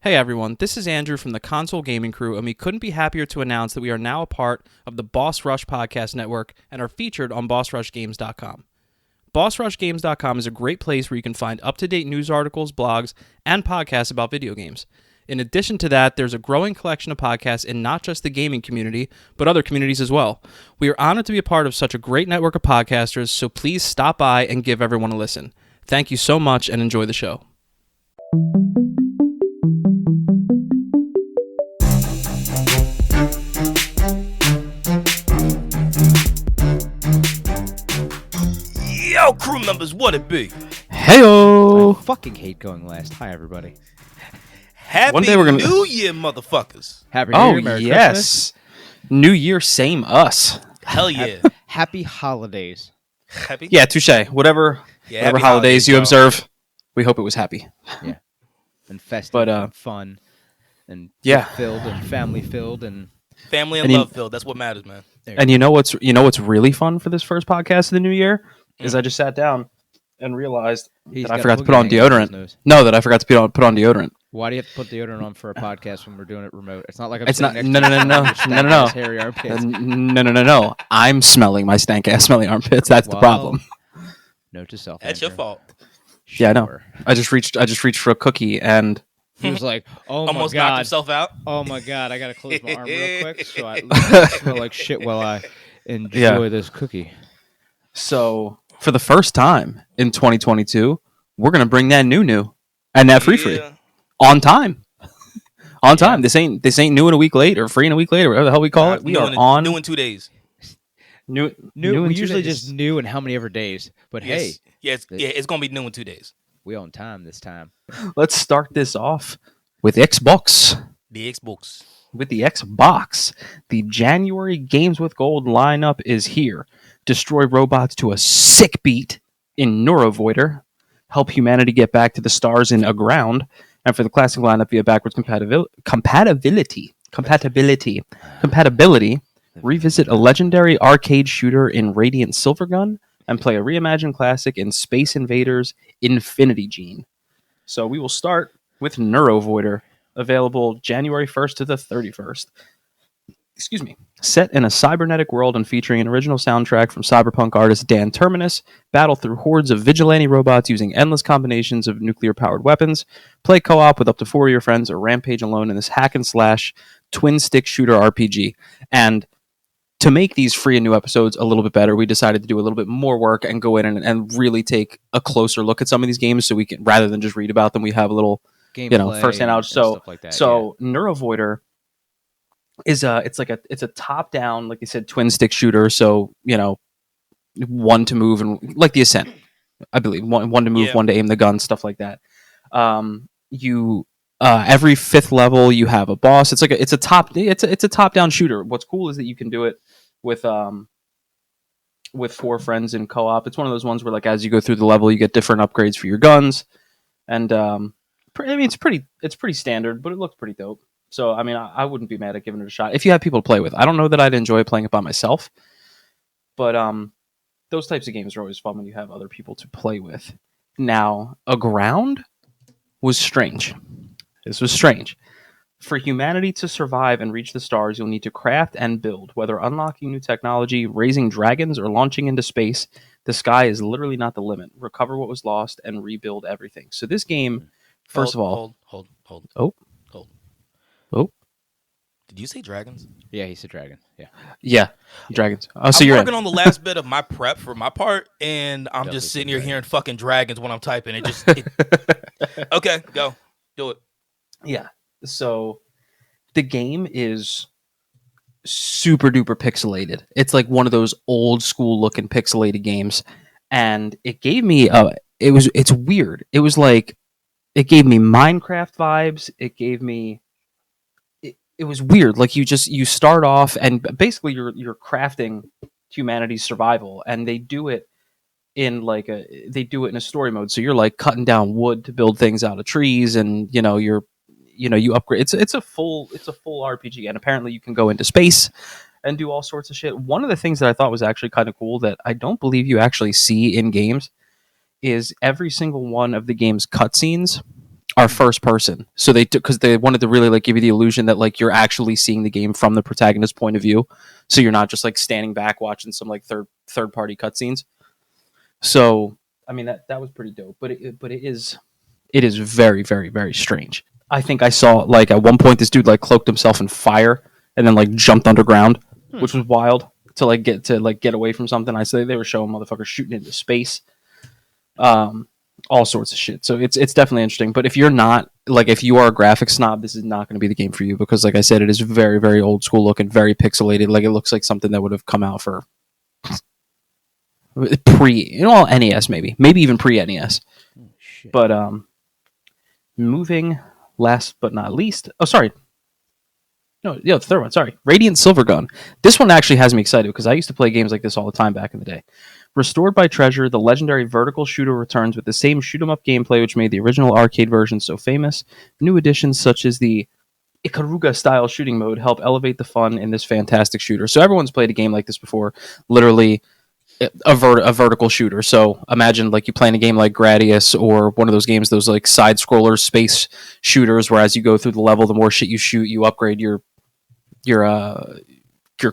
Hey everyone, this is Andrew from the Console Gaming Crew, and we couldn't be happier to announce that we are now a part of the Boss Rush Podcast Network and are featured on BossRushGames.com. BossRushGames.com is a great place where you can find up-to-date news articles, blogs, and podcasts about video games. In addition to that, there's a growing collection of podcasts in not just the gaming community, but other communities as well. We are honored to be a part of such a great network of podcasters, so please stop by and give everyone a listen. Thank you so much and enjoy the show. Yo, crew members, what it be? Heyo! I fucking hate going last. Hi, everybody. Happy One day we're gonna- New Year, motherfuckers. Happy New Year, Merry yes. New Year, same us. Hell yeah. Christmas. Happy holidays. Happy? Yeah, touche. Whatever happy holidays you y'all. observe, we hope it was happy. And festive But, and fun. And yeah. filled and family filled and Family and And you- love filled. That's what matters, man. And you know what's really fun for this first podcast of the new year is I just sat down and realized he's that I got forgot to boogie put on hanging out his deodorant. nose. No, that I forgot to put on deodorant. Why do you have to put deodorant on for a podcast when we're doing it remote? It's not like I'm It's sitting not- next no, to no, you no, with no, your stank no, no. ass hairy armpits. No. I'm smelling my stank ass smelly armpits. That's the Well, problem. Note to self. That's your Andrew. fault. Yeah, I know. Sure. I just reached for a cookie and He was like, "Oh Almost my knocked god, himself out. oh my god, I gotta close my arm real quick so I smell like shit while I enjoy this cookie." so for the first time in 2022, we're gonna bring that new and that free Yeah. on time. On time. This ain't new in a week late or free in a week later, whatever the hell we call it. We are on New in 2 days. new New, in we 2 usually days. just new and how many ever days. But hey, Yes. It's going to be new in 2 days. we on time this time. Let's start this off with Xbox. The Xbox. With the Xbox, the January Games with Gold lineup is here. Destroy robots to a sick beat in Neurovoider. Help humanity get back to the stars in Aground. And for the classic lineup via backwards compatibility, revisit a legendary arcade shooter in Radiant Silvergun and play a reimagined classic in Space Invaders Infinity Gene. So we will start with Neurovoider, available January 1st to the 31st. Excuse me. Set in a cybernetic world and featuring an original soundtrack from cyberpunk artist Dan Terminus, battle through hordes of vigilante robots using endless combinations of nuclear-powered weapons, play co-op with up to 4 of your friends, or rampage alone in this hack-and-slash twin-stick shooter RPG. And to make these free and new episodes a little bit better, we decided to do a little bit more work and go in and really take a closer look at some of these games so we can, rather than just read about them, we have a little Gameplay first hand out. and So, stuff like that, Neurovoider is it's a top down, like you said, twin stick shooter. So one to move and like the Ascent, I believe one to move, Yeah. one to aim the gun, stuff like that. You every fifth level you have a boss. It's a top down shooter. What's cool is that you can do it with 4 friends in co-op. It's one of those ones where like as you go through the level, you get different upgrades for your guns, and it's pretty standard, but it looks pretty dope. So I mean, I wouldn't be mad at giving it a shot if you have people to play with. I don't know that I'd enjoy playing it by myself, but those types of games are always fun when you have other people to play with. Now, Aground was strange. This was strange. For humanity to survive and reach the stars, you'll need to craft and build. Whether unlocking new technology, raising dragons, or launching into space, the sky is literally not the limit. Recover what was lost and rebuild everything. So this game, first of all... Hold. Oh. Did you say dragons? Yeah, he's a dragon. Yeah. Yeah, dragons. Oh, so I'm you're working in. on the last bit of my prep for my part, and I'm Definitely just sitting some here dragons. hearing fucking dragons when I'm typing. Okay, go. Do it. Yeah. So the game is super duper pixelated. It's like one of those old school looking pixelated games, and it gave me it's weird. It was like it gave me Minecraft vibes. It gave me it was weird. Like you start off and basically you're crafting humanity's survival, and they do it in a story mode. So you're like cutting down wood to build things out of trees, and you upgrade. It's a full RPG, and apparently you can go into space and do all sorts of shit. One of the things that I thought was actually kind of cool that I don't believe you actually see in games is every single one of the game's cutscenes are first person. So they took, because they wanted to really like give you the illusion that like you're actually seeing the game from the protagonist's point of view. So you're not just like standing back watching some like third party cutscenes. So I mean that was pretty dope. But it is very very very strange. I think I saw like at one point this dude like cloaked himself in fire and then like jumped underground, which was wild to get away from something. I say they were showing motherfuckers shooting into space. All sorts of shit. So it's definitely interesting. But if you're not like if you are a graphics snob, this is not going to be the game for you because, like I said, it is very very old school looking, very pixelated. Like it looks like something that would have come out for NES maybe even pre NES. But moving last but not least. Oh, sorry. No, yeah, the third one. Sorry, Radiant Silvergun. This one actually has me excited because I used to play games like this all the time back in the day. Restored by Treasure, the legendary vertical shooter returns with the same shoot-'em-up gameplay which made the original arcade version so famous. New additions such as the Ikaruga-style shooting mode help elevate the fun in this fantastic shooter. So everyone's played a game like this before, literally a vertical shooter. So imagine like you playing a game like Gradius or one of those games, those like side-scroller space shooters, where as you go through the level, the more shit you shoot, you upgrade your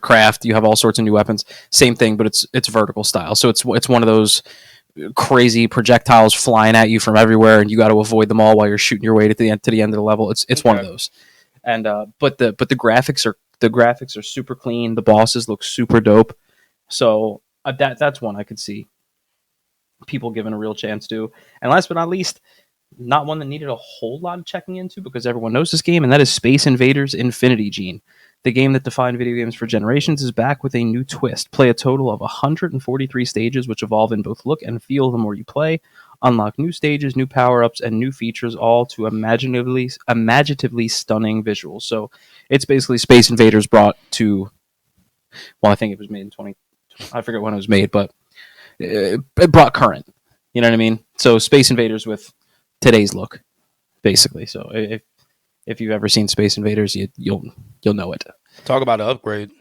craft. You have all sorts of new weapons. Same thing, but it's vertical style. So it's one of those crazy projectiles flying at you from everywhere, and you got to avoid them all while you're shooting your way to the end of the level. It's okay. One of those. And but the graphics are super clean. The bosses look super dope. So that's one I could see people giving a real chance to. And last but not least, not one that needed a whole lot of checking into because everyone knows this game, and that is Space Invaders Infinity Gene. The game that defined video games for generations is back with a new twist. Play a total of 143 stages, which evolve in both look and feel the more you play. Unlock new stages, new power-ups, and new features, all to imaginatively stunning visuals. So it's basically Space Invaders brought to... Well, I think it was made in 20... I forget when it was made, but it brought current. You know what I mean? So Space Invaders with today's look, basically. So if you've ever seen Space Invaders, you'll know it. Talk about an upgrade.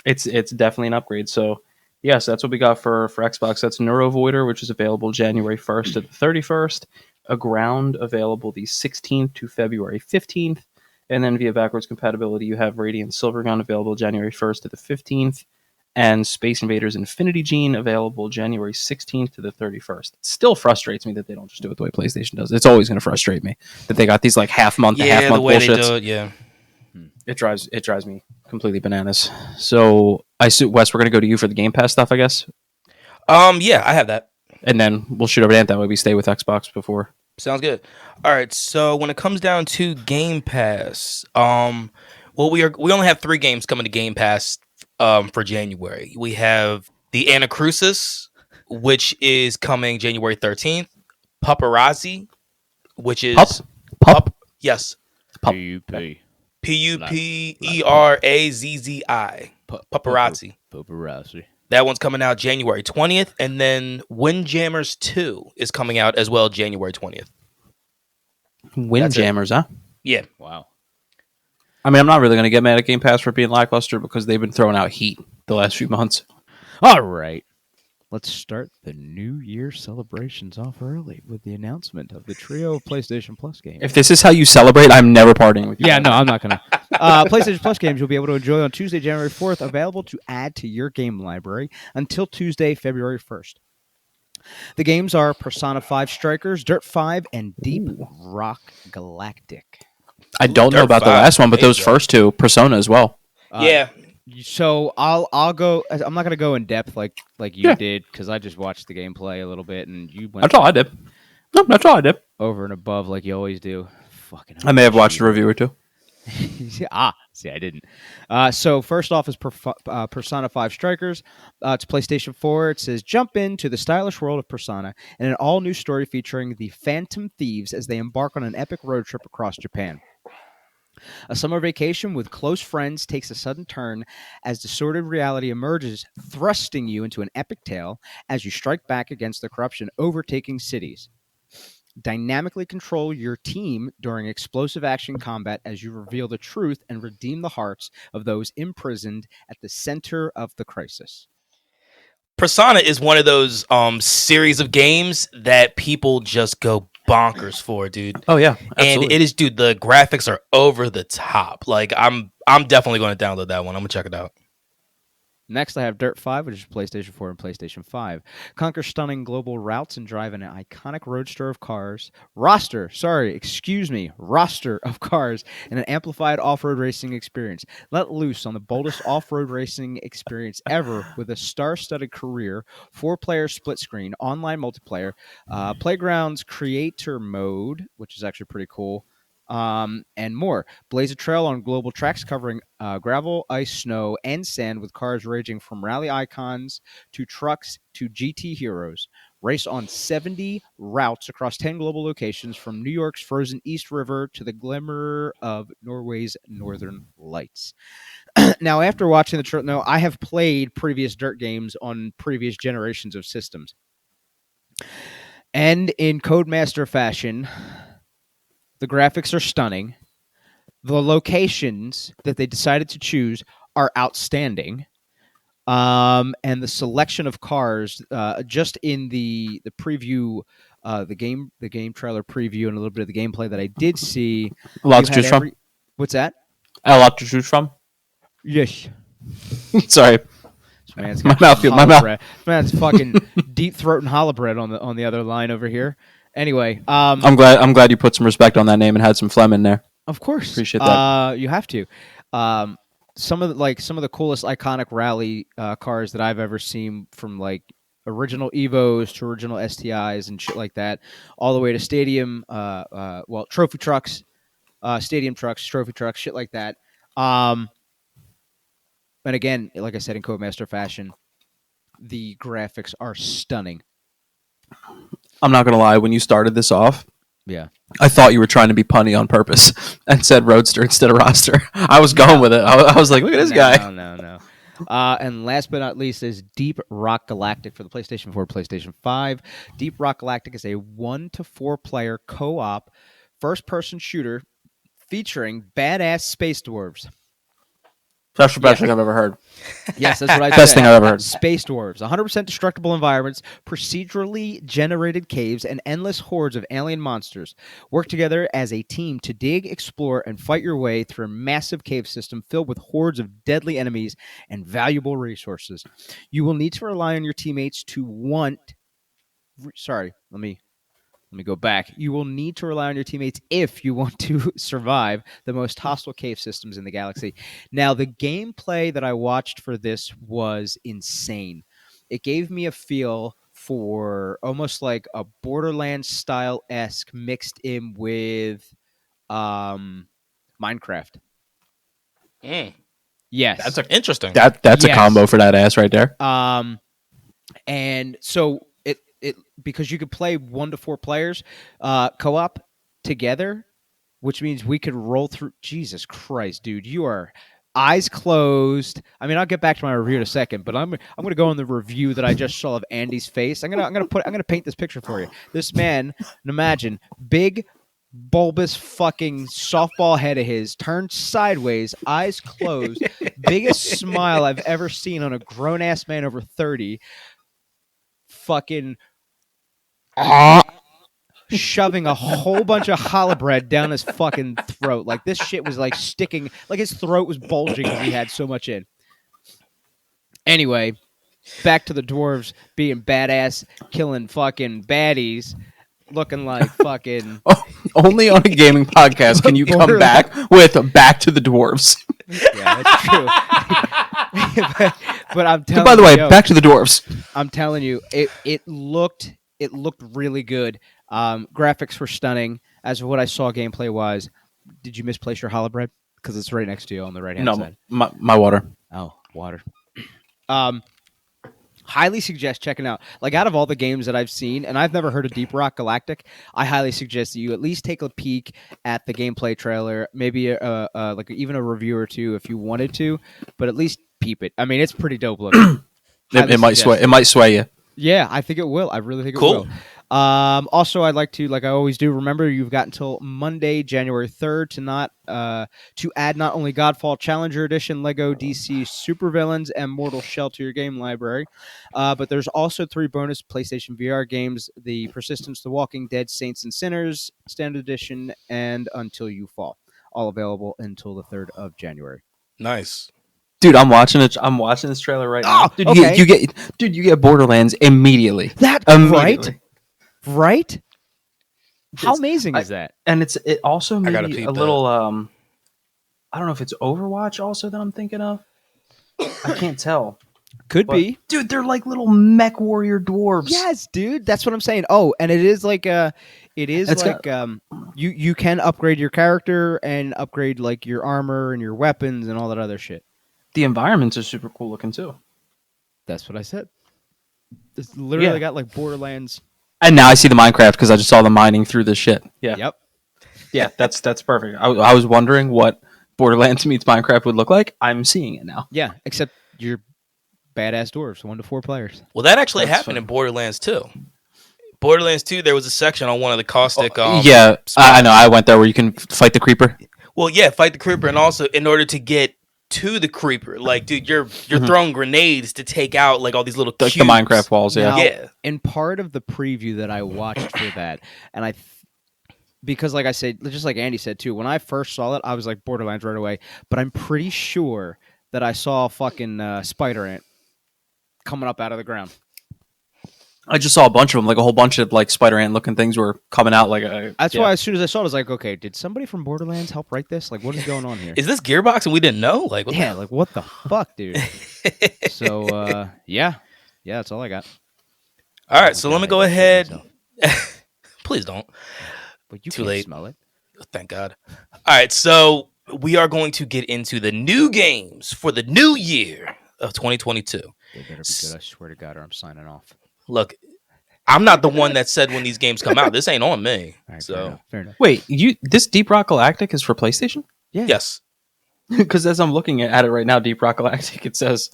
It's definitely an upgrade. So yes, that's what we got for Xbox. That's Neuro Voider, which is available January 1st to the 31st. Aground available the 16th to February 15th. And then via backwards compatibility, you have Radiant Silvergun available January 1st to the 15th. And Space Invaders Infinity Gene available January 16th to the 31st. It still frustrates me that they don't just do it the way PlayStation does. It's always going to frustrate me that they got these like half month bullshits. They do it, yeah. It drives me completely bananas. So I assume, Wes, we're going to go to you for the Game Pass stuff, I guess. Yeah, I have that. And then we'll shoot over to Ant. That way we stay with Xbox before. Sounds good. All right. So when it comes down to Game Pass, we only have 3 games coming to Game Pass for January. We have the Anacrusis, which is coming January 13th. Paparazzi, which is Pup. Yes. Pup. Pupperazzi. Paparazzi. That one's coming out January 20th, and then Windjammers 2 is coming out as well January 20th. Windjammers, huh? Yeah. Wow. I mean, I'm not really going to get mad at Game Pass for being lackluster because they've been throwing out heat the last few months. All right. Let's start the New Year celebrations off early with the announcement of the trio of PlayStation Plus games. If this is how you celebrate, I'm never partying with you. Yeah, no, I'm not going to. PlayStation Plus games you'll be able to enjoy on Tuesday, January 4th, available to add to your game library until Tuesday, February 1st. The games are Persona 5 Strikers, Dirt 5, and Deep Rock Galactic. I don't know about the last one, but those first two, Persona as well. Yeah. So I'll go. I'm not gonna go in depth like you did because I just watched the gameplay a little bit and you went. That's all I did. No, that's all I did. Over and above like you always do. Fucking. I may have watched a review or two. See, I didn't. So first off is Persona 5 Strikers. It's PlayStation 4. It says jump into the stylish world of Persona and an all-new story featuring the Phantom Thieves as they embark on an epic road trip across Japan. A summer vacation with close friends takes a sudden turn as distorted reality emerges, thrusting you into an epic tale as you strike back against the corruption overtaking cities. Dynamically control your team during explosive action combat as you reveal the truth and redeem the hearts of those imprisoned at the center of the crisis. Persona is one of those series of games that people just go bonkers for, dude. Oh yeah, And absolutely. it is, dude. The graphics are over the top. Like I'm definitely going to download that one. I'm gonna check it out. Next, I have Dirt 5, which is PlayStation 4 and PlayStation 5. Conquer stunning global routes and drive an iconic roster of cars of cars in an amplified off-road racing experience. Let loose on the boldest off-road racing experience ever with a star-studded career, 4-player split screen, online multiplayer, Playgrounds creator mode, which is actually pretty cool, and more. Blaze a trail on global tracks covering gravel, ice, snow, and sand with cars ranging from rally icons to trucks to GT heroes. Race on 70 routes across 10 global locations from New York's frozen East River to the glimmer of Norway's northern lights. Now, after watching the trailer, no, I have played previous dirt games on previous generations of systems. And in Codemaster fashion, the graphics are stunning. The locations that they decided to choose are outstanding. And the selection of cars, just in the preview, the game trailer preview, and a little bit of the gameplay that I did see. A lot to choose from. What's that? A lot to choose from. Yes. Sorry. This man's My got mouth. My mouth. This man's fucking deep throat and hollow bread on the other line over here. Anyway, I'm glad you put some respect on that name and had some phlegm in there. Of course, Appreciate that. You have to. Some of the coolest iconic rally cars that I've ever seen, from like original Evos to original STIs and shit like that, all the way to stadium, trophy trucks, stadium trucks, trophy trucks, shit like that. And again, like I said, in Codemaster fashion, the graphics are stunning. I'm not gonna lie. When you started this off, Yeah. I thought you were trying to be punny on purpose and said roadster instead of roster. I was going with it. I was like, look at this guy. No. And last but not least is Deep Rock Galactic for the PlayStation 4, PlayStation 5. Deep Rock Galactic is a 1 to 4 player co-op first-person shooter featuring badass space dwarves. That's the best thing I've ever heard. Yes, that's what I said. Best thing I've ever heard. Space dwarves, 100% destructible environments, procedurally generated caves, and endless hordes of alien monsters. Work together as a team to dig, explore, and fight your way through a massive cave system filled with hordes of deadly enemies and valuable resources. You will need to rely on your teammates to let me go back. You will need to rely on your teammates if you want to survive the most hostile cave systems in the galaxy. Now, the gameplay that I watched for this was insane. It gave me a feel for almost like a Borderlands style-esque mixed in with Minecraft. Yes. That's interesting. That's a combo for that ass right there. And so it because you could play 1 to 4 players co-op together, which means we could roll through. Jesus Christ, dude, you are eyes closed. I mean, I'll get back to my review in a second, but I'm going to go on the review that I just saw of Andy's face. I'm going to paint this picture for you. This man, imagine, big bulbous fucking softball head of his, turned sideways, eyes closed, biggest smile I've ever seen on a grown ass man over 30. Fucking shoving a whole bunch of challah bread down his fucking throat. Like, this shit was like sticking, like his throat was bulging because he had so much in. Anyway, back to the dwarves being badass, killing fucking baddies, looking like fucking... Only on a gaming podcast can you come back with back to the dwarves. Yeah, that's true. but I'm telling you... By the way, back to the dwarves. I'm telling you, it looked really good. Graphics were stunning. As of what I saw gameplay-wise, did you misplace your challah bread? Because it's right next to you on the right-hand side. No, my water. Oh, water. Highly suggest checking out. Like, out of all the games that I've seen, and I've never heard of Deep Rock Galactic, I highly suggest that you at least take a peek at the gameplay trailer, maybe like even a review or two if you wanted to, but at least peep it. I mean, it's pretty dope looking. It might sway you. Yeah, I think it will. I really think it Cool. Also, I'd like to, like I always do, remember you've got until Monday, January 3rd to add not only Godfall Challenger Edition, Lego DC Supervillains, and Mortal Shell to your game library, but there's also 3 bonus PlayStation VR games: The Persistence, The Walking Dead, Saints and Sinners Standard Edition, and Until You Fall. All available until the 3rd of January. Nice. Dude, I'm watching it. I'm watching this trailer right now. Dude, okay. you get Borderlands immediately. That Immediately. right? How It's- amazing is that? And it also gotta maybe peep a little I don't know if it's Overwatch also that I'm thinking of. I can't tell. Could But, be. dude, they're like little mech warrior dwarves. Yes, dude. That's what I'm saying. Oh, and it is like It's like you can upgrade your character and upgrade like your armor and your weapons and all that other shit. The environments are super cool looking too. That's what I said. It's literally Yeah. got like Borderlands. And now I see the Minecraft because I just saw them mining through this shit. Yeah. Yep. Yeah, that's perfect. I was wondering what Borderlands meets Minecraft would look like. I'm seeing it now. Yeah, except you're badass dwarves, 1 to 4 players. Well, that actually That's happened fun. in Borderlands 2. Borderlands 2, there was a section on one of the caustic. Yeah, I know. I went there where you can fight the creeper. Well, yeah, fight the creeper, and also in order to get to the creeper, like, dude, you're throwing grenades to take out like all these little Like cubes. the Minecraft walls, yeah. Now, Yeah. in part of the preview that I watched for that, and because like I said, just like Andy said too, when I first saw it, I was like Borderlands right away. But I'm pretty sure that I saw a fucking spider ant coming up out of the ground. I just saw a bunch of them, like a whole bunch of like spider ant looking things were coming out. Like That's why as soon as I saw it, I was like, okay, did somebody from Borderlands help write this? Like, what is going on here? Is this Gearbox and we didn't know? Like, what Yeah, like what the fuck, dude? So yeah, that's all I got. All right, so let me go ahead. Please don't. But you Too can't late. smell it. Thank God. All right, so we are going to get into the new games for the new year of 2022. They better be good. I swear to God, or I'm signing off. Look, I'm not the one that said when these games come out. This ain't on me. All right, So, fair enough. Wait, this Deep Rock Galactic is for PlayStation? Yeah. yes. Because as I'm looking at it right now, Deep Rock Galactic, it says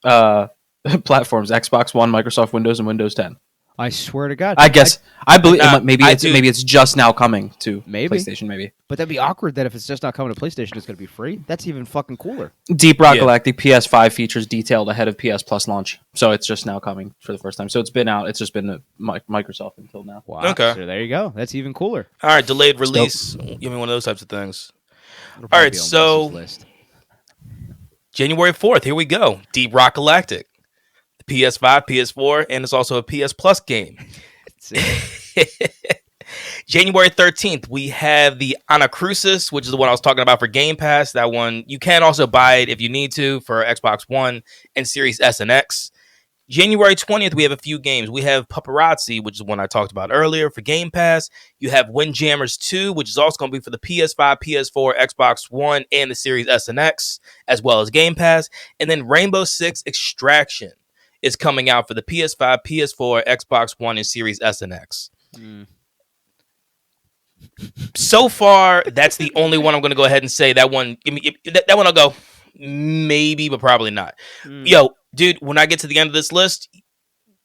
platforms: Xbox One, Microsoft Windows, and Windows 10. I swear to God. I guess I believe Nah, maybe I it's do- maybe it's just now coming to Maybe. PlayStation. Maybe But that'd be awkward that if it's just not coming to PlayStation, it's going to be free. That's even fucking cooler. Deep Rock Yeah. Galactic PS5 features detailed ahead of PS Plus launch, so it's just now coming for the first time. So it's been out. It's just been at Microsoft until now. Wow. Okay. So there you go. That's even cooler. All right, delayed release. Give me one of those types of things. It'll All probably right, be on so- Wes's list. January 4th, here we go. Deep Rock Galactic. The PS5, PS4, and it's also a PS Plus game. That's it. January 13th, we have the Anacrusis, which is the one I was talking about for Game Pass. That one, you can also buy it if you need to for Xbox One and Series S and X. January 20th, we have a few games. We have Paparazzi, which is one I talked about earlier for Game Pass. You have Windjammers 2, which is also going to be for the PS5, PS4, Xbox One, and the Series S and X, as well as Game Pass. And then Rainbow Six Extraction is coming out for the PS5, PS4, Xbox One, and Series S and X. Mm. So far, that's the only one I'm going to go ahead and say. That one, that one I'll go maybe, but probably not. Mm. Yo, dude, when I get to the end of this list,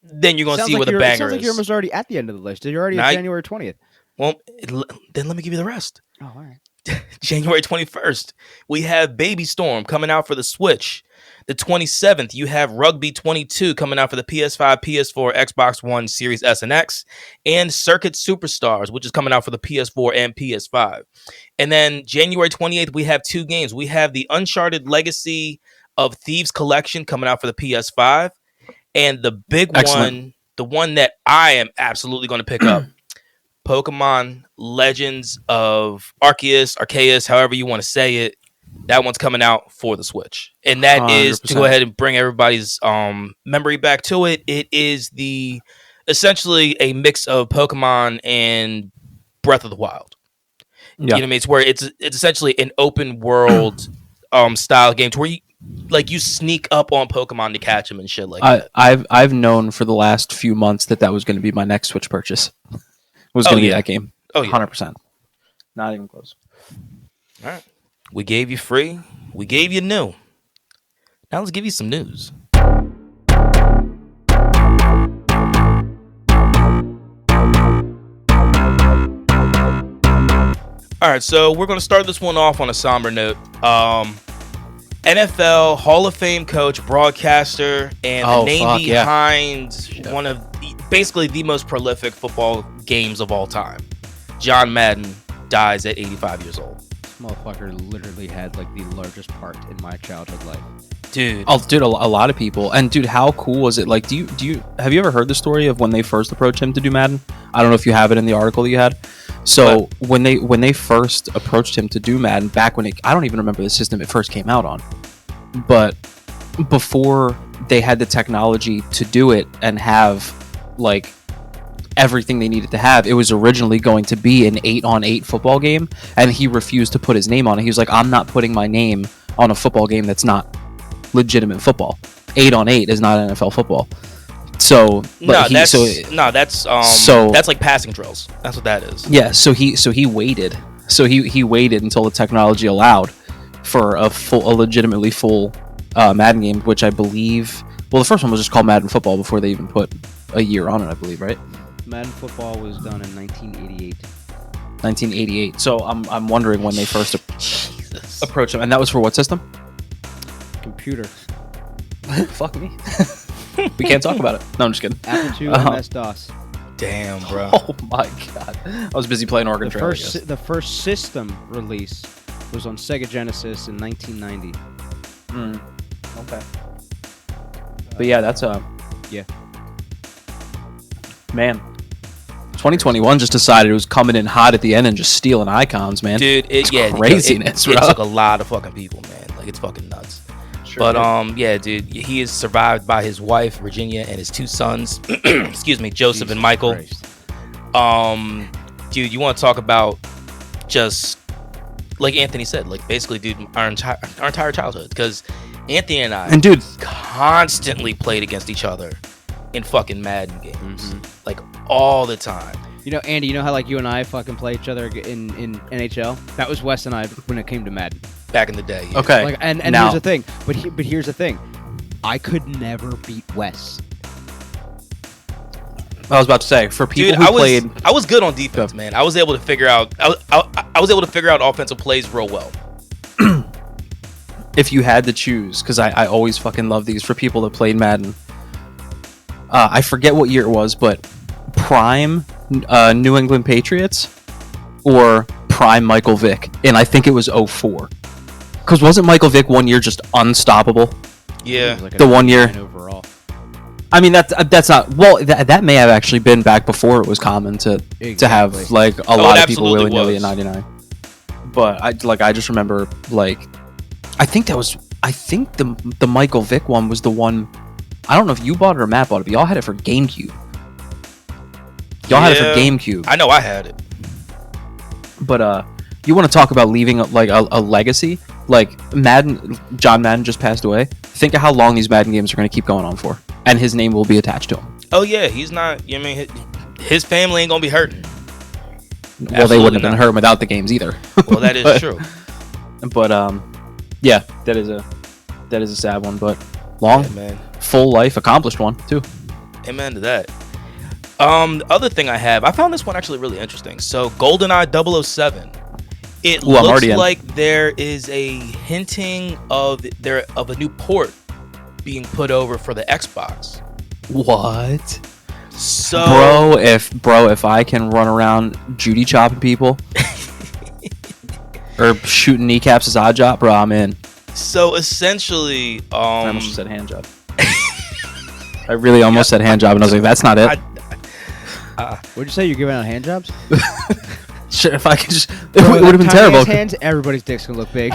then you're going to Sounds see like where the you're- banger It sounds like you're is. almost already at the end of the list. You're already Nah, at January 20th. Well, then let me give you the rest. Oh, all right. January 21st, we have Baby Storm coming out for the Switch. The 27th, you have Rugby 22 coming out for the PS5, PS4, Xbox One, Series S and X, and Circuit Superstars, which is coming out for the PS4 and PS5. And then January 28th, we have two games. We have the Uncharted Legacy of Thieves Collection coming out for the PS5, and the big Excellent. one, the one that I am absolutely going to pick up, Pokemon Legends of Arceus, however you want to say it. That one's coming out for the Switch. And that is, to go 100%. ahead and bring everybody's memory back to it, it is essentially a mix of Pokemon and Breath of the Wild. Yeah. You know what I mean? It's where it's essentially an open world style game to where you sneak up on Pokemon to catch them and shit like that. I've known for the last few months that was going to be my next Switch purchase. Was going to be yeah. that game. Oh, yeah. 100%. Not even close. All right. We gave you free. We gave you new. Now let's give you some news. All right, so we're going to start this one off on a somber note. NFL Hall of Fame coach, broadcaster, and the name behind one of basically the most prolific football games of all time. John Madden dies at 85 years old. This motherfucker literally had like the largest part in my childhood life. Dude. Oh, dude, a lot of people. And dude, how cool was it? Like, have you ever heard the story of when they first approached him to do Madden? I don't know if you have it in the article that you had. So when they first approached him to do Madden, back when I don't even remember the system it first came out on, but before they had the technology to do it and have like everything they needed to have, it was originally going to be an 8-on-8 football game, and he refused to put his name on it. He was like, I'm not putting my name on a football game that's not legitimate football. 8-on-8 is not NFL football. So that's like passing drills. That's what that is. Yeah, so he waited. So he waited until the technology allowed for a legitimately full Madden game, which I believe, well, the first one was just called Madden Football before they even put a year on it, I believe, right? Madden Football was done in 1988. 1988. So I'm wondering when they first approached him, and that was for what system? Computer. Fuck me. We can't talk about it. No, I'm just kidding. Apple II MS-DOS. Damn, bro. Oh my god. I was busy playing Oregon Trail. The first system release was on Sega Genesis in 1990. Okay. But yeah, that's yeah. Man. 2021 just decided it was coming in hot at the end and just stealing icons, man. Dude, craziness, it bro. took a lot of fucking people, man. Like, it's fucking nuts. But yeah, dude, he is survived by his wife Virginia and his 2 sons. Excuse me, Joseph and Michael. Christ. Dude, you want to talk about just like Anthony said, like basically, dude, our entire childhood, because Anthony and I constantly played against each other in fucking Madden games, like all the time. You know, Andy, you know how like you and I fucking play each other in NHL? That was Wes and I when it came to Madden. Back in the day. Yeah. Okay. Like, and now, here's the thing. But here's the thing. I could never beat Wes. I was about to say, for people I was good on defense, man. I was able to figure out I was able to figure out offensive plays real well. If you had to choose, because I always fucking love these for people that played Madden. I forget what year it was, but prime New England Patriots or prime Michael Vick, and I think it was 04. Because wasn't Michael Vick one year just unstoppable? Yeah, like the 1 year overall. I mean that's not well. That may have actually been back before it was common to have like a lot of people willy nilly at 99. But I just remember like I think the Michael Vick one was the one. I don't know if you bought it or Matt bought it, but y'all had it for GameCube. Y'all had it for GameCube. I know I had it. But you want to talk about leaving like a legacy? Like John Madden just passed away. Think of how long these Madden games are going to keep going on for, and his name will be attached to him. Oh yeah, he's not. I mean, his family ain't gonna be hurting. Well, absolutely they wouldn't have been hurting without the games either. Well, that is true. But yeah, that is a sad one, but long, full life, accomplished one too. Amen to that. The other thing I found this one actually really interesting. So GoldenEye 007. It looks like there is a hinting of a new port being put over for the Xbox. What? So if I can run around Judy chopping people or shooting kneecaps as odd job, bro, I'm in. So essentially, I almost said hand job. I really almost said hand job, and I was like, that's not it. What'd you say? You're giving out hand jobs? Shit, if I could just, it would have been terrible. Hands, everybody's dick's gonna look big.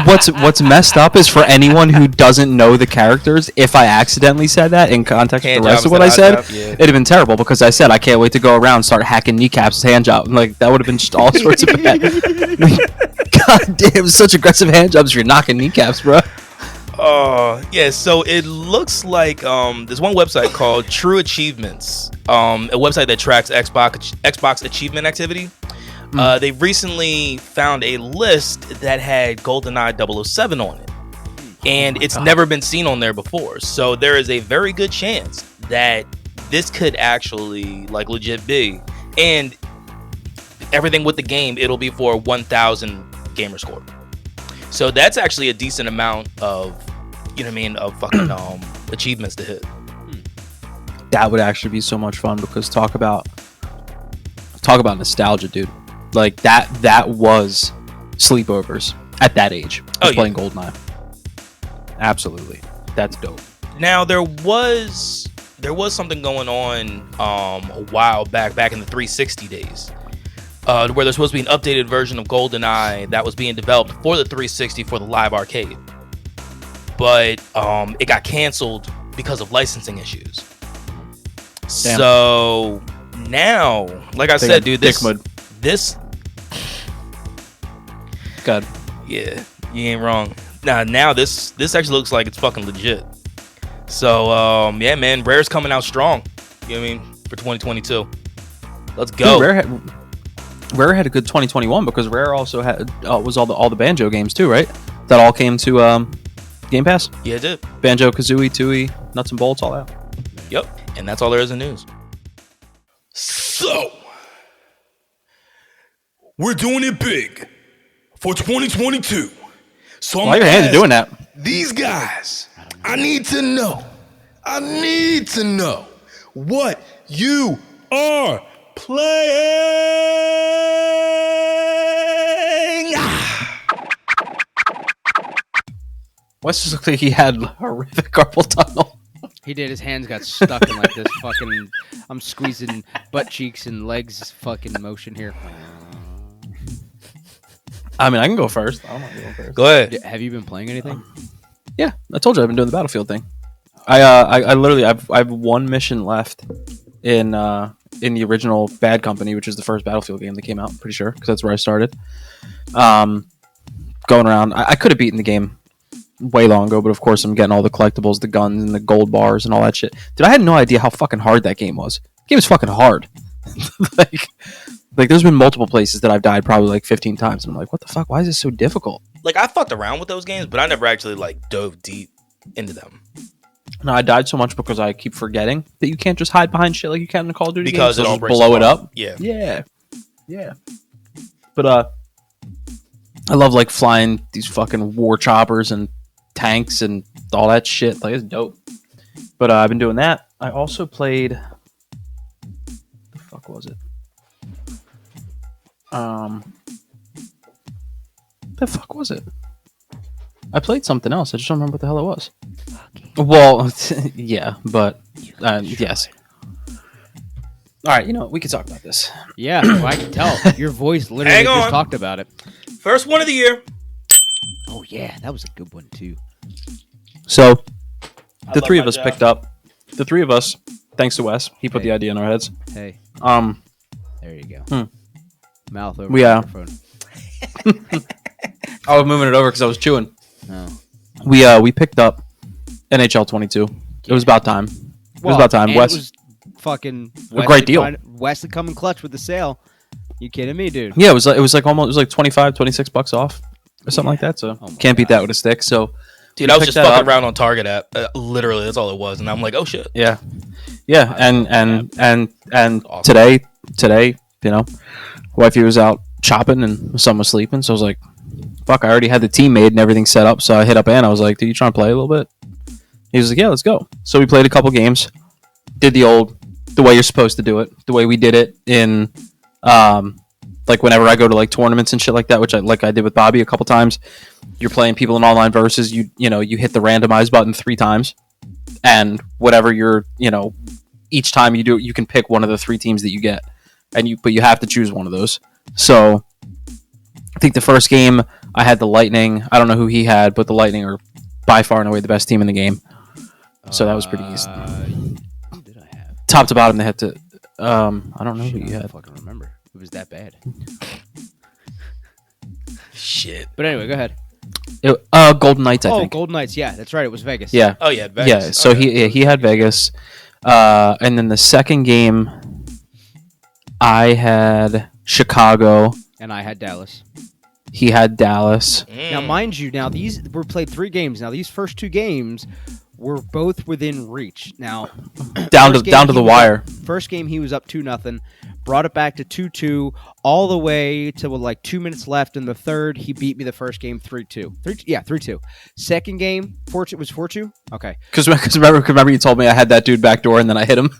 What's messed up is for anyone who doesn't know the characters, if I accidentally said that in context with the rest of what I said, it'd have been terrible, because I said I can't wait to go around and start hacking kneecaps with hand job. Like, that would have been just all sorts of bad. God damn, such aggressive hand jobs if you're knocking kneecaps, bro. Yeah, so it looks like there's one website called True Achievements, a website that tracks Xbox achievement activity. They recently found a list that had GoldenEye 007 on it, and it's never been seen on there before. So there is a very good chance that this could actually like legit be. And everything with the game, it'll be for 1,000 gamer score. So that's actually a decent amount of, you know what I mean, of fucking achievements to hit. That would actually be so much fun because talk about nostalgia, dude. Like that was sleepovers at that age. Playing GoldenEye. Absolutely, that's dope. Now there was something going on a while back in the 360 days, where there's supposed to be an updated version of GoldenEye that was being developed for the 360 for the live arcade, but it got canceled because of licensing issues. Damn. So now, like I said, dude, this. God. Yeah, you ain't wrong. Now this actually looks like it's fucking legit. So yeah, man, Rare's coming out strong. You know what I mean, for 2022. Let's go. Dude, Rare had a good 2021 because Rare also had was all the Banjo games too, right? That all came to Game Pass. Yeah, it did. Banjo, Kazooie, Tooie, Nuts and Bolts, all out. Yep, and that's all there is in news. So we're doing it big for 2022. So Why your hands are doing that? These guys, I need to know what you are playing. Wes just looked like he had horrific carpal tunnel. He did. His hands got stuck in like this fucking. I'm squeezing butt cheeks and legs fucking motion here. I mean, I can go first. I don't want to go first. Go ahead. Have you been playing anything? Yeah, I told you I've been doing the Battlefield thing. I literally I've one mission left in the original Bad Company, which is the first Battlefield game that came out. I'm pretty sure because that's where I started. Going around, I could have beaten the game way long ago, but of course I'm getting all the collectibles, the guns, and the gold bars and all that shit. Dude, I had no idea how fucking hard that game was. The game is fucking hard. Like there's been multiple places that I've died probably like 15 times, and I'm like, what the fuck? Why is this so difficult? Like I fucked around with those games, but I never actually like dove deep into them. No, I died so much because I keep forgetting that you can't just hide behind shit like you can in the Call of Duty because games. it all just blow it up. Yeah. But I love like flying these fucking war choppers and tanks and all that shit. Like it's dope. But I've been doing that. I also played. The fuck was it? The fuck was it? I played something else. I just don't remember what the hell it was. Well, yeah, but yes. All right, you know, we could talk about this. Yeah, well, I can tell. Your voice literally just talked about it. First one of the year. Oh yeah, that was a good one too. So, the three of us picked up. The three of us, thanks to Wes, he put the idea in our heads. Hey. There you go. Mouth over microphone. I was moving it over because I was chewing. No. We picked up NHL 22. It was about time. It was about time. Wes, it was fucking a great deal. Wesley coming clutch with the sale. You kidding me, dude? Yeah, it was like almost $25, $26 off or something like that. So can't beat that with a stick. So, dude, I was just fucking around on Target app. Literally, that's all it was, and I'm like, oh shit. Yeah, and awesome. today, you know, wifey was out chopping and son was sleeping, so I was like, fuck, I already had the team made and everything set up, so I hit up Ann. I was like, dude, you trying to play a little bit? He was like, yeah, let's go. So we played a couple games, did the way you're supposed to do it, the way we did it in like whenever I go to like tournaments and shit like that, which I did with Bobby a couple times. You're playing people in online versus you hit the randomize button 3 times, and whatever each time you do it, you can pick one of the 3 teams that you get, but you have to choose one of those. So I think the first game I had the Lightning. I don't know who he had, but the Lightning are by far and away the best team in the game. So that was pretty easy. Who did I have? Top to bottom, they had to. I don't know who you had. I fucking remember. It was that bad. Shit. But anyway, go ahead. Golden Knights, I think. Golden Knights. Yeah, that's right. It was Vegas. Yeah. Oh yeah, Vegas. Yeah. So he had Vegas, and then the second game, I had Chicago. And I had Dallas. He had Dallas. Now, mind you, these were played 3 games. Now, these first 2 games were both within reach. Now, down first to game, the he was wire. First game he was up 2-0, brought it back to 2-2, all the way to like 2 minutes left in the third. He beat me the first game 3-2. 3-2. Second game, 4-2 was 4-2. Okay. Because remember you told me I had that dude backdoor and then I hit him.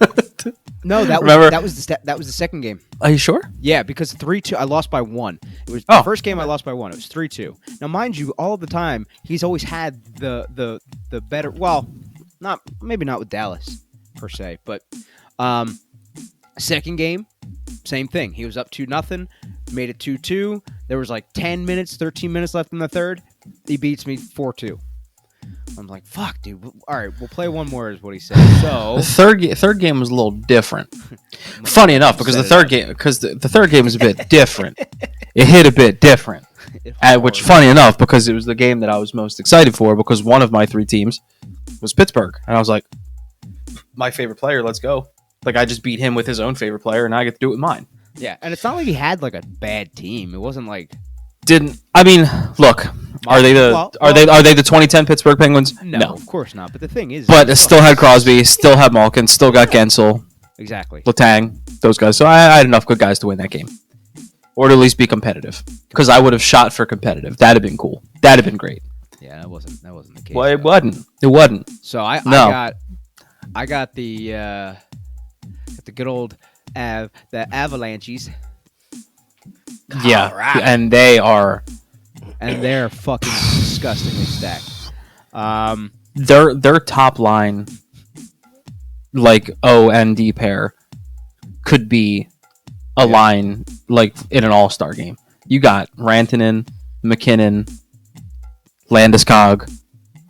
No, that Remember? was the second game. Are you sure? Yeah, because 3-2, I lost by 1. It was Oh. the first game I lost by 1. It was 3-2. Now, mind you, all of the time he's always had the better. Well, maybe not with Dallas per se, but second game, same thing. He was up 2-0, made it 2-2. There was like 13 minutes left in the third. He beats me 4-2. I'm like, fuck, dude. All right, we'll play one more, is what he said. So The third game was a little different. Funny enough, because the third game was a bit different. It hit a bit different. Which, funny enough, because it was the game that I was most excited for, because one of my 3 teams was Pittsburgh, and I was like, my favorite player, let's go. Like, I just beat him with his own favorite player, and I get to do it with mine. Yeah, and it's not like he had like a bad team. It wasn't like Look, are they the 2010 Pittsburgh Penguins? no, of course not. But the thing is, But it still had Crosby, still had Malkin, still got Gensel, exactly. Letang, those guys. So I had enough good guys to win that game, or to at least be competitive. Because I would have shot for competitive. That'd have been cool. That'd have been great. Yeah, that wasn't the case. Well, it though. wasn't. It wasn't. So I got the good old the Avalanches, Yeah, Colorado. and they are and they're fucking disgustingly stacked. their top line, like O and D pair, could be a line like in an all-star game. You got Rantanen, McKinnon, Landeskog,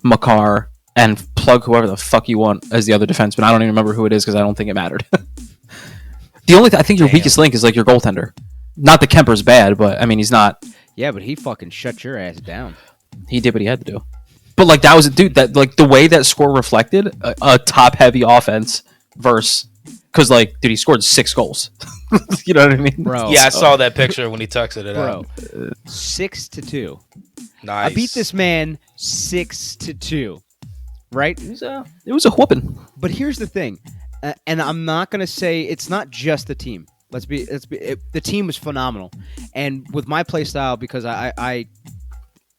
Makar, and plug whoever the fuck you want as the other defenseman. I don't even remember who it is because I don't think it mattered. I think your weakest link is like your goaltender. Not that Kemper's bad, but I mean he's not. Yeah, but he fucking shut your ass down. He did what he had to do. But like that was a dude that like the way that score reflected a top heavy offense versus because like dude he scored 6 goals. You know what I mean, Bro. Yeah, I saw that picture when he texted it Bro, out. 6-2. Nice. I beat this man 6-2. Right? It was a whooping. But here's the thing, and I'm not gonna say it's not just the team. The team was phenomenal, and with my play style, because I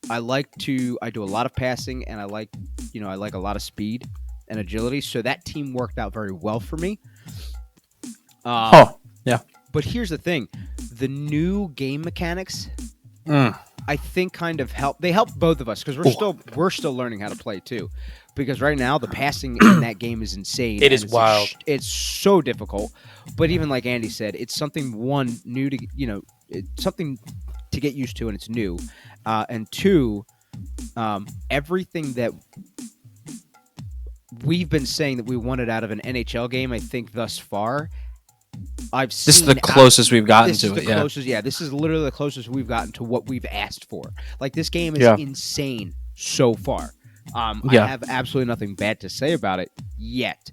do a lot of passing, and I like a lot of speed and agility. So that team worked out very well for me. Yeah. But here's the thing, the new game mechanics, I think kind of help. They help both of us because we're still learning how to play too. Because right now the passing in that game is insane. It is wild. It's so difficult. But even like Andy said, it's something new to it's something to get used to, and it's new. And 2, everything that we've been saying that we wanted out of an NHL game, I think thus far, This is the closest we've gotten to it. Yeah, this is literally the closest we've gotten to what we've asked for. Like this game is insane so far. I have absolutely nothing bad to say about it yet.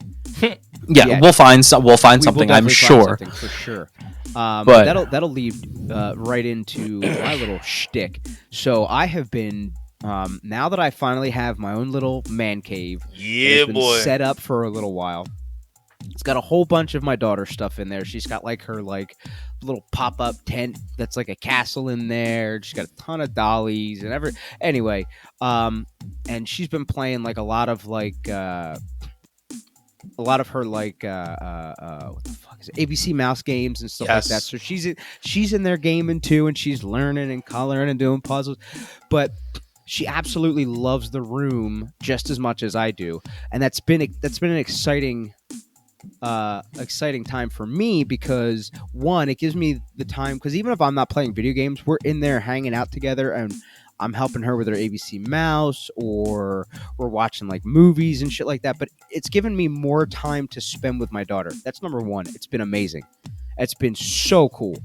We'll find something. I'm sure. For sure. But that'll lead right into my little shtick. So I have been now that I finally have my own little man cave. Yeah, boy. Set up for a little while. It's got a whole bunch of my daughter's stuff in there. She's got like her little pop-up tent that's like a castle in there. She's got a ton of dollies and anyway, and she's been playing like a lot of her what the fuck is it? ABC mouse games and stuff like that. So she's in there gaming too, and she's learning and coloring and doing puzzles. But she absolutely loves the room just as much as I do, and that's been an exciting time for me because one, it gives me the time because even if I'm not playing video games, we're in there hanging out together and I'm helping her with her ABC mouse or we're watching like movies and shit like that. But it's given me more time to spend with my daughter. That's number one. It's been amazing. It's been so cool.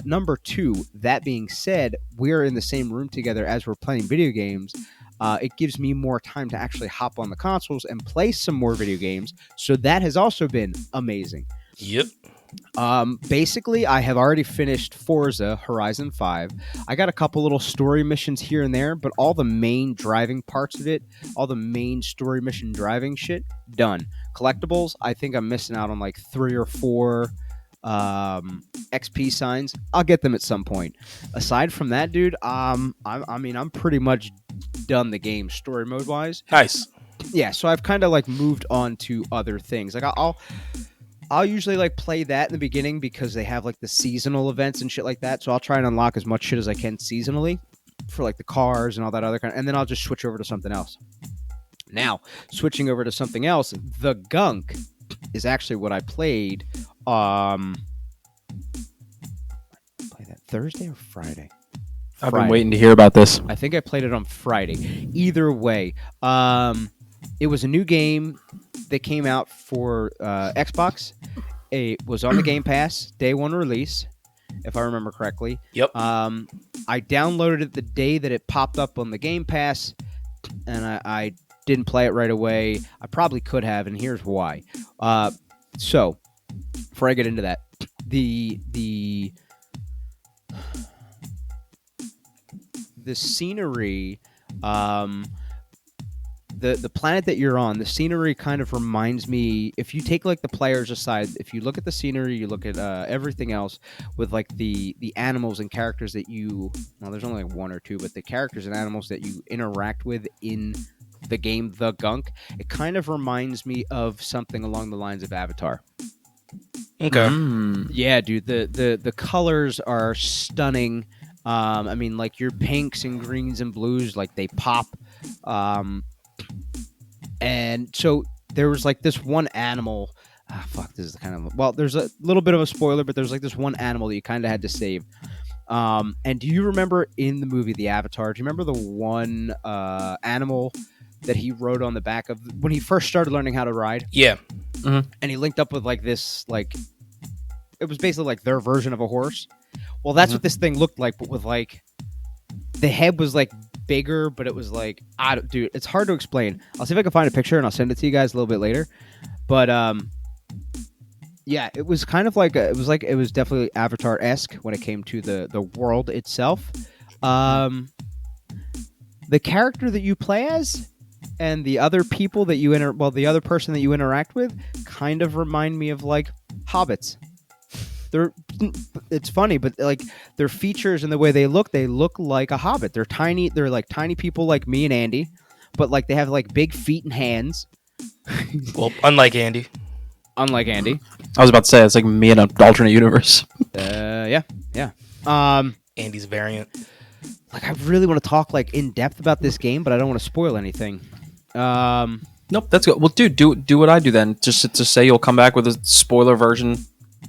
Number two, that being said, we're in the same room together as we're playing video games. It gives me more time to actually hop on the consoles and play some more video games. So that has also been amazing. Yep. Basically, I have already finished Forza Horizon 5. I got a couple little story missions here and there, but all the main driving parts of it, all the main story mission driving shit, done. Collectibles, I think I'm missing out on like 3 or 4 XP signs. I'll get them at some point. Aside from that, dude, I'm pretty much done the game story mode wise. Nice. Yeah, so I've kind of like moved on to other things. Like I'll usually like play that in the beginning because they have like the seasonal events and shit like that. So I'll try and unlock as much shit as I can seasonally for like the cars and all that other kind, and then I'll just switch over to something else. Now, switching over to something else, the Gunk is actually what I played. Play that Thursday or Friday? I've been waiting to hear about this. I think I played it on Friday. Either way, it was a new game that came out for Xbox. It was on the Game Pass, day one release, if I remember correctly. Yep. I downloaded it the day that it popped up on the Game Pass, and I didn't play it right away. I probably could have, and here's why. So, before I get into that, the scenery, the planet that you're on, the scenery kind of reminds me, if you take like the players aside, if you look at the scenery, you look at everything else with like the animals and characters that there's only like 1 or 2, but the characters and animals that you interact with in the game, The Gunk, it kind of reminds me of something along the lines of Avatar. Okay. Yeah, dude, the colors are stunning. I mean, like your pinks and greens and blues, like they pop. And so there was like this one animal. This is kind of, well, there's a little bit of a spoiler, but there's like this one animal that you kind of had to save. And do you remember in the movie The Avatar? Do you remember the one animal that he rode on the back of when he first started learning how to ride? Yeah. Mm-hmm. And he linked up with like this, like it was basically like their version of a horse. Well, that's what this thing looked like, but with like the head was like bigger, but it was like, dude, it's hard to explain. I'll see if I can find a picture and I'll send it to you guys a little bit later. But yeah, it was kind of like it was definitely Avatar-esque when it came to the world itself. The character that you play as and the other people that you the other person that you interact with kind of remind me of like hobbits. It's funny, but like their features and the way they look like a hobbit. They're tiny. They're like tiny people like me and Andy, but like they have like big feet and hands. Well, unlike Andy. Unlike Andy. I was about to say, it's like me in an alternate universe. Yeah. Andy's variant. Like I really want to talk like in depth about this game, but I don't want to spoil anything. Nope, that's good. Well, dude, do what I do then. Just to say you'll come back with a spoiler version.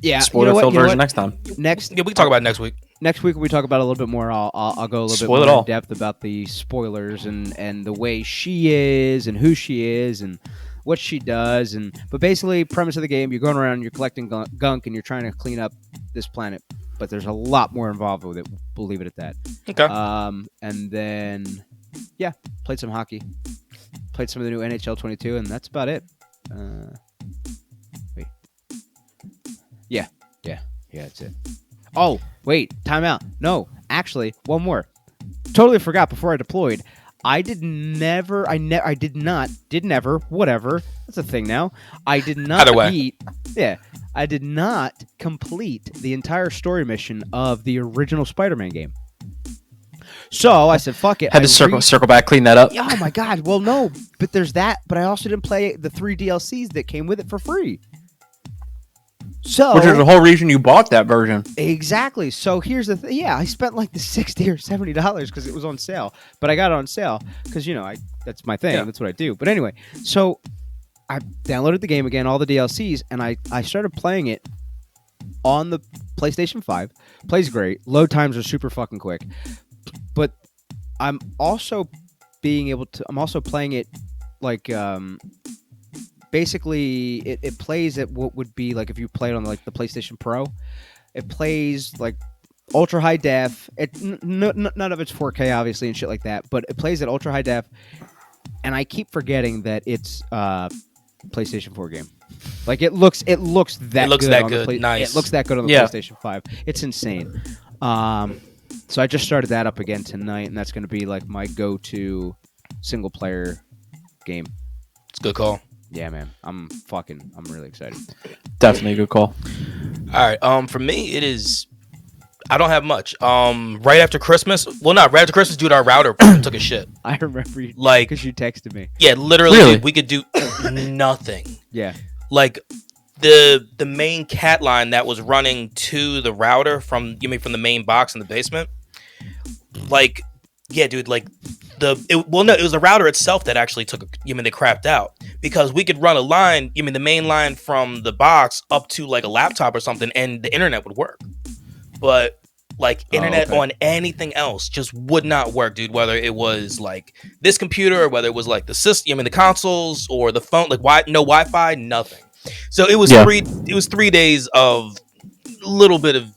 Yeah, spoiler-filled version next time. Yeah, we can talk about it next week. Next week we talk about it a little bit more. I'll go a little Spoil bit it more all. in depth about the spoilers and the way she is and who she is and what she does. But basically, premise of the game: you're going around, you're collecting gunk, and you're trying to clean up this planet. But there's a lot more involved with it. We'll leave it at that. Okay. And then yeah, played some hockey, played some of the new NHL 22, and that's about it. Wait. Yeah, that's it. Oh, wait, time out. No, actually, one more. Totally forgot before I deployed. I did not, whatever. That's a thing now. I did not Either way. I did not complete the entire story mission of the original Spider-Man game. So I said, fuck it. Had to circle back, clean that up. Oh my God. Well, no, but there's that. But I also didn't play the 3 DLCs that came with it for free. So, Which is the whole reason you bought that version. Exactly. So here's the thing. Yeah, I spent like the $60 or $70 because it was on sale. But I got it on sale because, that's my thing. Yeah. That's what I do. But anyway, so I downloaded the game again, all the DLCs, and I started playing it on the PlayStation 5. Plays great. Load times are super fucking quick. But I'm also playing it like basically it plays at what would be like if you played on like the PlayStation Pro. It plays like ultra high def. None of it's 4K obviously and shit like that, but it plays at ultra high def. And I keep forgetting that it's PlayStation 4 game. Like it looks that good. Nice. It looks that good on the Yeah. PlayStation 5. It's insane. So I just started that up again tonight, and that's going to be like my go-to single player game. It's a good call. Yeah, man. I'm really excited. Definitely a good call. All right. For me, it is. I don't have much. Right after Christmas. Well, not right after Christmas, dude. Our router took a shit. I remember you, Like, because you texted me. yeah, literally, Really? dude, we could do nothing. Yeah. Like the main cat line that was running to the router from the main box in the basement. Like, yeah, dude. Like it was the router itself that actually they crapped out, because we could run a line. The main line from the box up to like a laptop or something, and the internet would work. But like internet on anything else just would not work, dude. Whether it was like this computer or whether it was like the system, the consoles or the phone, like no Wi-Fi, nothing. So it was 3 days of a little bit of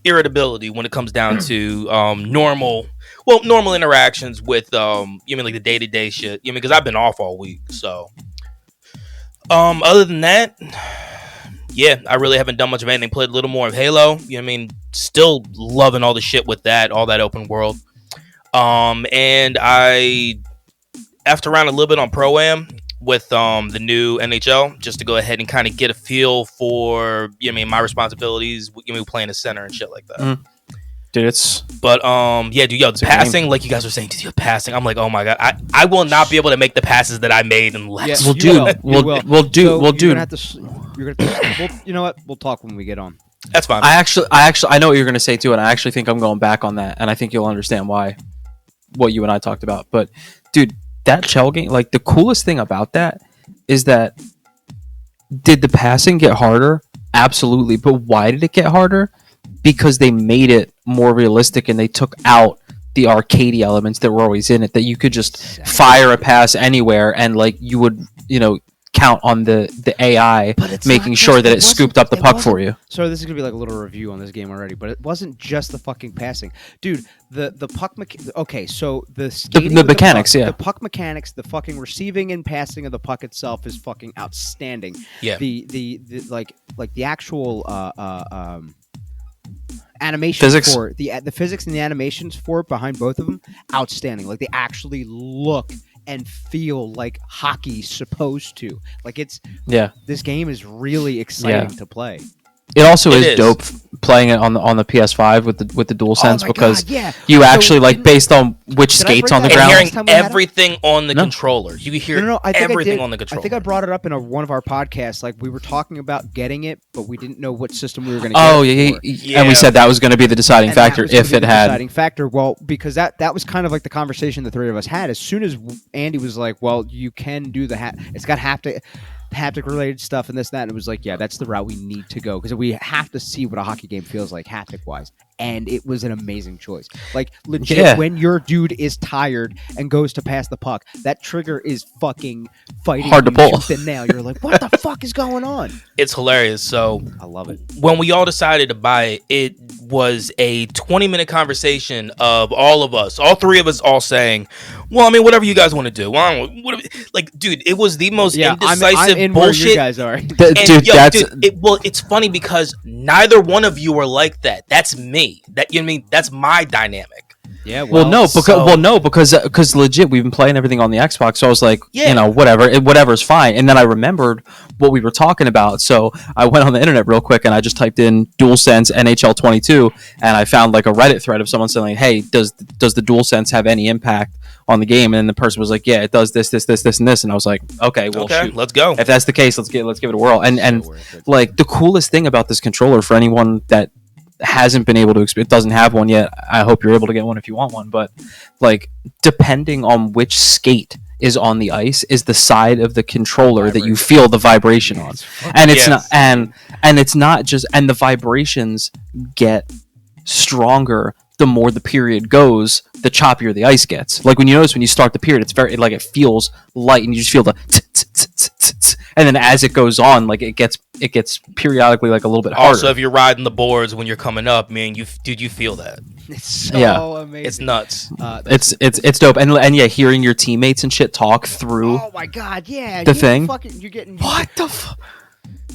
irritability when it comes down to normal interactions with like the day-to-day shit. Because I've been off all week. So other than that, yeah, I really haven't done much of anything. Played a little more of Halo. Still loving all the shit with that, all that open world. And I effed around a little bit on Pro-Am with the new NHL, just to go ahead and kind of get a feel for my responsibilities. Playing a center and shit like that. Dude, The passing, like you guys were saying, dude, the passing. I'm like, oh my god, I will not be able to make the passes that I made in Lex. Yeah, you know what? We'll talk when we get on. That's fine. I know what you're going to say too, and I actually think I'm going back on that, and I think you'll understand why. What you and I talked about, but dude, that shell game, like the coolest thing about that is that did the passing get harder? Absolutely, but why did it get harder? Because they made it more realistic and they took out the arcadey elements that were always in it, that you could just fire a pass anywhere and like you would, count on the AI making sure that it scooped up the puck for you. So this is gonna be like a little review on this game already, but it wasn't just the fucking passing, dude. The puck so the mechanics, the puck mechanics, the fucking receiving and passing of the puck itself is fucking outstanding. Yeah. The the actual animations Physics? for the physics and the animations for it behind both of them, outstanding. Like they actually look and feel like hockey's supposed to. Like this game is really exciting to play. It also is dope playing it on the PS5 with the DualSense, because you actually based on which skates on the and ground. hearing everything on the controller. You can hear everything on the controller. I think I brought it up in one of our podcasts. Like we were talking about getting it, but we didn't know what system we were going to get. Yeah. And we said that was going to be the deciding factor if it had. Deciding factor. Well, because that was kind of like the conversation the three of us had. As soon as Andy was like, "Well, you can do it's got haptic related stuff and this and that," and it was like, yeah, that's the route we need to go, because we have to see what a hockey game feels like haptic wise. And it was an amazing choice. Like legit, when your dude is tired and goes to pass the puck, that trigger is fucking fighting hard to pull the nail. You're like, what the fuck is going on? It's hilarious. So I love it. When we all decided to buy it, it was a 20-minute conversation of all of us, all three of us, all saying, well, I mean, whatever you guys want to do. Well, like, dude, it was the most indecisive I'm in bullshit. Where you guys are. It's funny because neither one of you are like that. That's me. That's my dynamic. Yeah. Because legit, we've been playing everything on the Xbox, so I was like, whatever's fine. And then I remembered what we were talking about, so I went on the internet real quick and I just typed in DualSense NHL 22, and I found like a Reddit thread of someone saying, "Hey, does the DualSense have any impact on the game?" And then the person was like, "Yeah, it does this, and this." And I was like, "Okay, well, shoot. Let's go. If that's the case, let's give it a whirl." And like the coolest thing about this controller, for anyone that hasn't been able to doesn't have one yet, I hope you're able to get one if you want one, but like depending on which skate is on the ice is the side of the controller that you feel the vibration on. And it's not and it's not just, and the vibrations get stronger the more the period goes, the choppier the ice gets. Like when you notice when you start the period, it's very, like, it feels light and you just feel the and then as it goes on, like it gets it gets periodically like a little bit harder. Also, if you're riding the boards when you're coming up, man, you feel that? It's so amazing. It's nuts. It's dope, and yeah, hearing your teammates and shit talk through. Oh my god, yeah. The thing. You're getting What the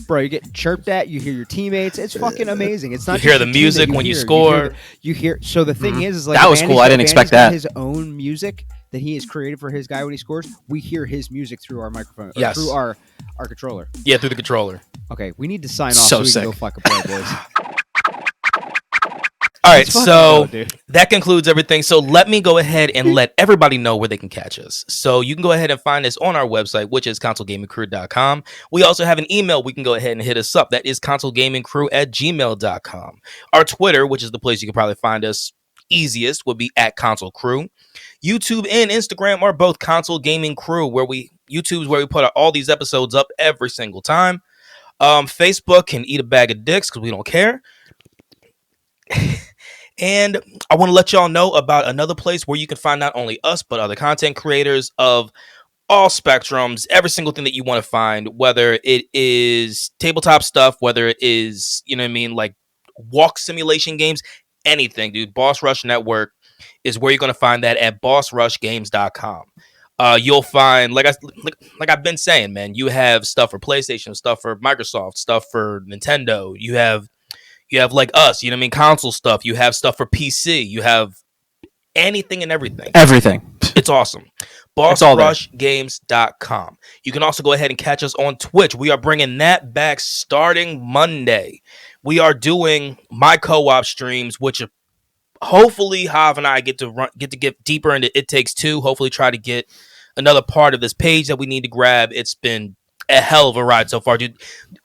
bro, you get chirped at, you hear your teammates. It's fucking amazing. It's not You hear just the your team music that when you hear. score. You hear so the thing is like That was cool. I didn't expect that. His own music that he has created for his guy when he scores. We hear his music through our microphone. Yes. Through our controller. Yeah, through the controller. Okay, we need to sign off So so we sick. can go fucking play, boys. All right, Let's fucking so go, dude. that concludes everything. So let me go ahead and let everybody know where they can catch us. So you can go ahead and find us on our website, which is consolegamingcrew.com. We also have an email. We can go ahead and hit us up. That is consolegamingcrew@gmail.com. Our Twitter, which is the place you can probably find us easiest, would be @consolecrew. YouTube and Instagram are both Console Gaming Crew, YouTube's where we put all these episodes up every single time. Facebook can eat a bag of dicks because we don't care. And I want to let y'all know about another place where you can find not only us, but other content creators of all spectrums, every single thing that you want to find, whether it is tabletop stuff, whether it is, like walk simulation games, anything, dude. Boss Rush Network is where you're going to find that at bossrushgames.com. You'll find, like I've been saying, man, you have stuff for PlayStation, stuff for Microsoft, stuff for Nintendo. You have like us, console stuff. You have stuff for PC. You have anything and everything. Everything. It's awesome. BossRushGames.com. You can also go ahead and catch us on Twitch. We are bringing that back starting Monday. We are doing my co-op streams, which hopefully Hav and I get to get deeper into It Takes Two. Hopefully try to get another part of this page that we need to grab. It's been a hell of a ride so far, dude.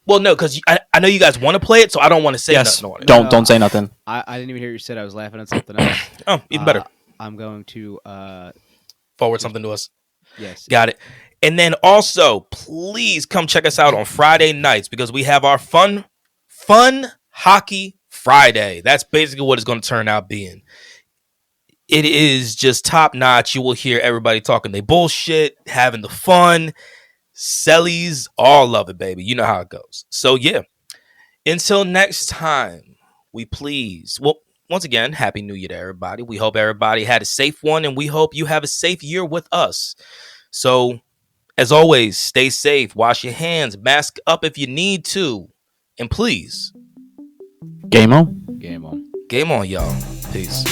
Well, no, because I know you guys want to play it, so I don't want to say nothing on it. Don't say nothing. I didn't even hear you said. I was laughing at something else. Oh, even better. I'm going to Forward something to us. yes. Got it. And then also, please come check us out on Friday nights because we have our fun hockey Friday. That's basically what it's going to turn out being. It is just top notch. You will hear everybody talking they bullshit, having the fun. Sellies all love it, baby. You know how it goes. So yeah, until next time, once again, Happy New Year to everybody. We hope everybody had a safe one, and we hope you have a safe year with us. So as always, stay safe, wash your hands, mask up if you need to, and please, Game on. Game on. game on, y'all. Peace.